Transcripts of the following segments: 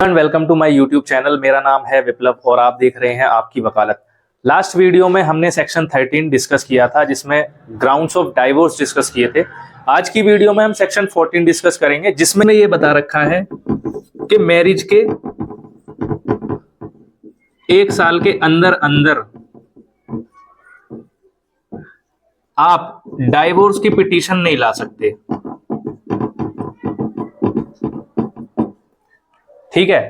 And welcome to my YouTube channel. मेरा नाम है विप्लव और आप देख रहे हैं आपकी वकालत। लास्ट वीडियो में हमने सेक्शन 13 डिस्कस किया था जिसमें ग्राउंड्स ऑफ डाइवोर्स डिस्कस किए थे। आज की वीडियो में हम सेक्शन 14 डिस्कस करेंगे जिसमें ये बता रखा है कि मैरिज के 1 साल के अंदर अंदर आप डाइवोर्स की पिटीशन नहीं ला सकते। ठीक है,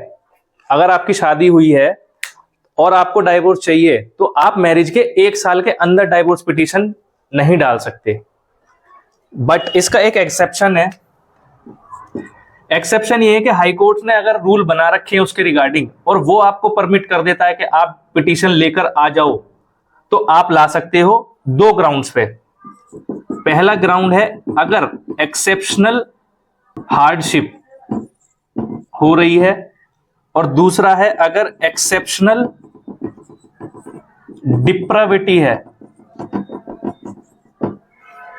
अगर आपकी शादी हुई है और आपको डाइवोर्स चाहिए तो आप मैरिज के 1 साल के अंदर डाइवोर्स पिटीशन नहीं डाल सकते। बट इसका एक एक्सेप्शन है। एक्सेप्शन ये है कि हाई कोर्ट ने अगर रूल बना रखे हैं उसके रिगार्डिंग और वो आपको परमिट कर देता है कि आप पिटीशन लेकर आ जाओ तो आप ला सकते हो 2 ग्राउंड्स पे। पहला ग्राउंड है अगर एक्सेप्शनल हार्डशिप हो रही है और दूसरा है अगर एक्सेप्शनल डिप्राविटी है।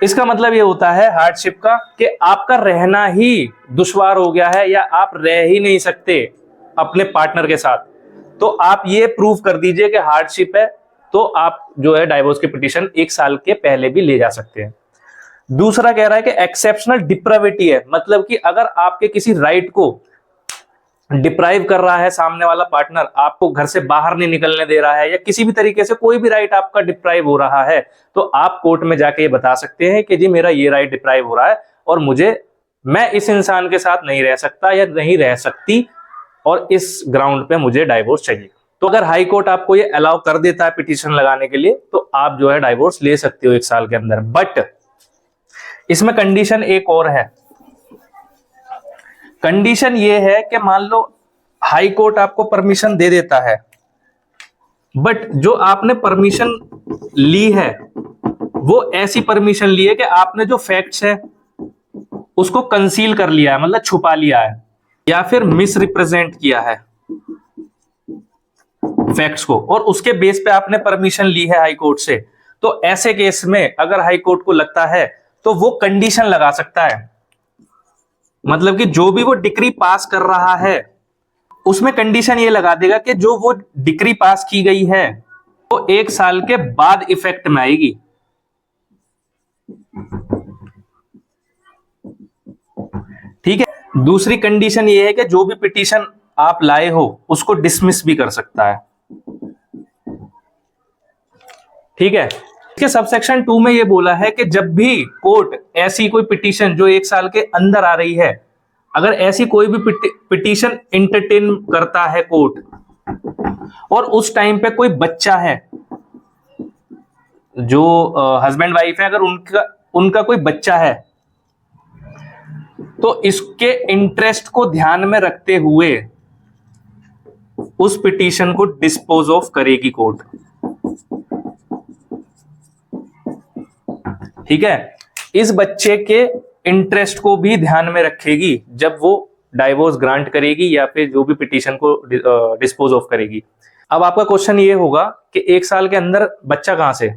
इसका मतलब ये होता है हार्डशिप का कि आपका रहना ही दुश्वार हो गया है या आप रह ही नहीं सकते अपने पार्टनर के साथ, तो आप ये प्रूव कर दीजिए कि हार्डशिप है तो आप जो है डाइवोर्स की पिटीशन 1 साल के पहले भी ले जा सकते हैं। दूसरा कह रहा है कि एक्सेप्शनल डिप्राविटी है, मतलब कि अगर आपके किसी राइट को डिप्राइव कर रहा है सामने वाला पार्टनर, आपको घर से बाहर नहीं निकलने दे रहा है या किसी भी तरीके से कोई भी राइट आपका डिप्राइव हो रहा है, तो आप कोर्ट में जाके ये बता सकते हैं कि जी मेरा ये राइट डिप्राइव हो रहा है और मैं इस इंसान के साथ नहीं रह सकता या नहीं रह सकती और इस ग्राउंड पे मुझे डाइवोर्स चाहिए। तो अगर हाई कोर्ट आपको ये अलाउ कर देता है पिटीशन लगाने के लिए तो आप जो है डाइवोर्स ले सकते हो 1 साल के अंदर। बट इसमें कंडीशन एक और है। कंडीशन ये है कि मान लो हाई कोर्ट आपको परमिशन दे देता है बट जो आपने परमिशन ली है वो ऐसी परमिशन ली है कि आपने जो फैक्ट्स है उसको कंसील कर लिया है, मतलब छुपा लिया है या फिर मिस रिप्रेजेंट किया है फैक्ट्स को और उसके बेस पे आपने परमिशन ली है हाई कोर्ट से, तो ऐसे केस में अगर हाई कोर्ट को लगता है तो वो कंडीशन लगा सकता है। मतलब कि जो भी वो डिक्री पास कर रहा है उसमें कंडीशन ये लगा देगा कि जो वो डिक्री पास की गई है वो 1 साल के बाद इफेक्ट में आएगी। ठीक है। दूसरी कंडीशन ये है कि जो भी पिटीशन आप लाए हो उसको डिसमिस भी कर सकता है। ठीक है। इसके सबसेक्शन 2 में ये बोला है कि जब भी कोर्ट ऐसी कोई पिटीशन जो 1 साल के अंदर आ रही है, अगर ऐसी कोई भी पिटीशन एंटरटेन करता है कोर्ट और उस टाइम पे कोई बच्चा है, जो हस्बैंड वाइफ है, अगर उनका कोई बच्चा है तो इसके इंटरेस्ट को ध्यान में रखते हुए उस पिटीशन को डिस्पोज ऑफ करेगी कोर्ट। ठीक है। इस बच्चे के इंटरेस्ट को भी ध्यान में रखेगी जब वो डाइवोर्स ग्रांट करेगी या फिर जो भी पिटीशन को डिस्पोज ऑफ करेगी। अब आपका क्वेश्चन ये होगा कि 1 साल के अंदर बच्चा कहां से?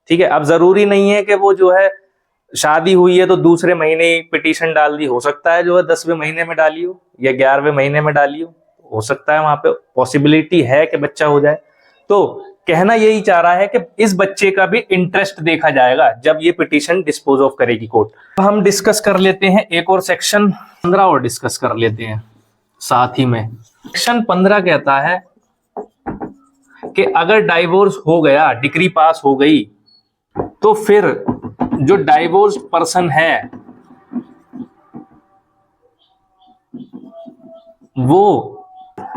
ठीक है। अब जरूरी नहीं है कि वो जो है शादी हुई है तो दूसरे महीने ही पिटीशन डाल दी, हो सकता है जो है 10वें महीने में डाली हो या 11वें महीने में डाली हो सकता है वहां पे पॉसिबिलिटी है कि बच्चा हो जाए। तो कहना यही चाह रहा है कि इस बच्चे का भी इंटरेस्ट देखा जाएगा जब ये पिटीशन डिस्पोज ऑफ करेगी कोर्ट। हम डिस्कस कर लेते हैं एक और सेक्शन 15 और डिस्कस कर लेते हैं साथ ही में। सेक्शन 15 कहता है कि अगर डाइवोर्स हो गया, डिक्री पास हो गई, तो फिर जो डाइवोर्स पर्सन है वो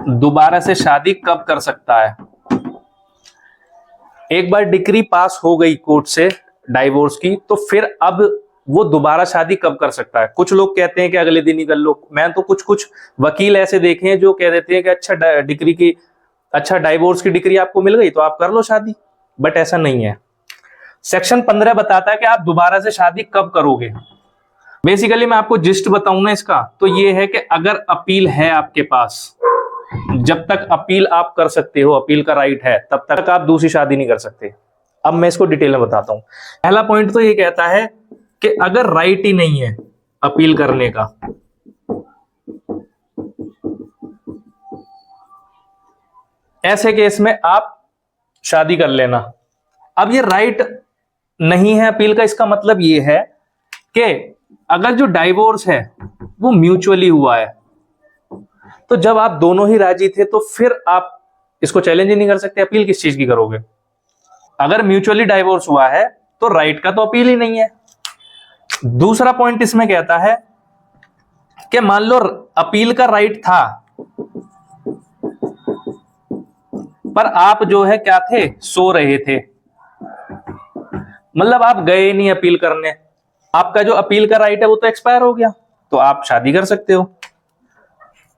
दोबारा से शादी कब कर सकता है? एक बार डिक्री पास हो गई कोर्ट से डाइवोर्स की तो फिर अब वो दोबारा शादी कब कर सकता है? कुछ लोग कहते हैं कि अगले दिन ही कर लो। मैं तो कुछ वकील ऐसे देखे हैं जो कह देते हैं कि अच्छा डाइवोर्स की डिक्री आपको मिल गई तो आप कर लो शादी, बट ऐसा नहीं है। सेक्शन 15 बताता है कि आप दोबारा से शादी कब करोगे। बेसिकली मैं आपको जिस्ट बताऊं ना इसका, तो ये है कि अगर अपील है आपके पास, जब तक अपील आप कर सकते हो, अपील का राइट है, तब तक आप दूसरी शादी नहीं कर सकते। अब मैं इसको डिटेल में बताता हूं। पहला पॉइंट तो ये कहता है कि अगर राइट ही नहीं है अपील करने का ऐसे केस में आप शादी कर लेना। अब ये राइट नहीं है अपील का, इसका मतलब ये है कि अगर जो डाइवोर्स है वो म्यूचुअली हुआ है, तो जब आप दोनों ही राजी थे तो फिर आप इसको चैलेंज ही नहीं कर सकते, अपील किस चीज की करोगे। अगर म्यूचुअली डाइवोर्स हुआ है तो राइट का तो अपील ही नहीं है। दूसरा पॉइंट इसमें कहता है कि मान लो अपील का राइट था, पर आप जो है क्या थे, सो रहे थे, मतलब आप गए नहीं अपील करने, आपका जो अपील का राइट है वो तो एक्सपायर हो गया, तो आप शादी कर सकते हो।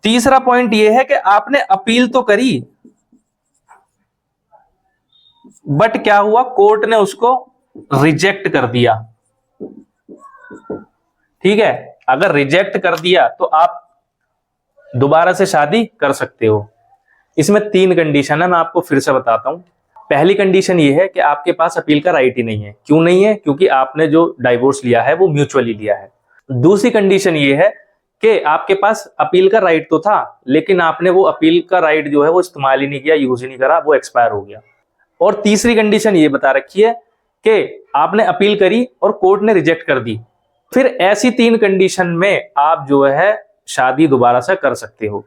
तीसरा पॉइंट ये है कि आपने अपील तो करी, बट क्या हुआ, कोर्ट ने उसको रिजेक्ट कर दिया। ठीक है, अगर रिजेक्ट कर दिया तो आप दोबारा से शादी कर सकते हो। इसमें 3 कंडीशन है, मैं आपको फिर से बताता हूं। पहली कंडीशन ये है कि आपके पास अपील का राइट ही नहीं है। क्यों नहीं है? क्योंकि आपने जो डाइवोर्स लिया है वो म्यूचुअली लिया है। दूसरी कंडीशन ये है कि आपके पास अपील का राइट तो था, लेकिन आपने वो अपील का राइट जो है वो इस्तेमाल ही नहीं किया, यूज ही नहीं करा, वो एक्सपायर हो गया। और तीसरी कंडीशन ये बता रखी है कि आपने अपील करी और कोर्ट ने रिजेक्ट कर दी। फिर ऐसी 3 कंडीशन में आप जो है शादी दोबारा से कर सकते हो।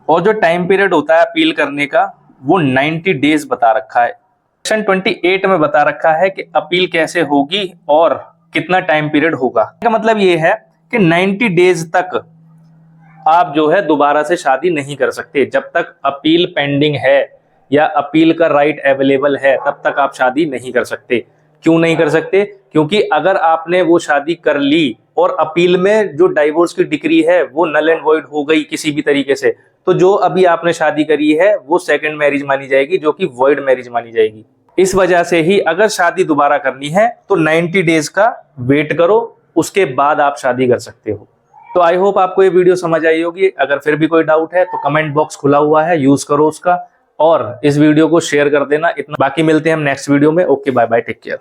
और जो टाइम पीरियड होता है अपील करने का वो 90 डेज बता रखा है। सेक्शन 28 में बता रखा है कि अपील कैसे होगी और कितना टाइम पीरियड होगा। इसका मतलब ये है कि 90 डेज तक आप जो है दोबारा से शादी नहीं कर सकते। जब तक अपील पेंडिंग है या अपील का राइट अवेलेबल है तब तक आप शादी नहीं कर सकते। क्यों नहीं कर सकते? क्योंकि अगर आपने वो शादी कर ली और अपील में जो डाइवोर्स की डिक्री है वो नल एंड वॉइड हो गई किसी भी तरीके से, तो जो अभी आपने शादी करी है वो सेकंड मैरिज मानी जाएगी, जो कि वॉइड मैरिज मानी जाएगी। इस वजह से ही अगर शादी दोबारा करनी है तो 90 डेज का वेट करो, उसके बाद आप शादी कर सकते हो। तो आई होप आपको ये वीडियो समझ आई होगी। अगर फिर भी कोई डाउट है तो कमेंट बॉक्स खुला हुआ है, यूज करो उसका, और इस वीडियो को शेयर कर देना। इतना, बाकी मिलते हैं हम नेक्स्ट वीडियो में। Okay, bye bye, take care.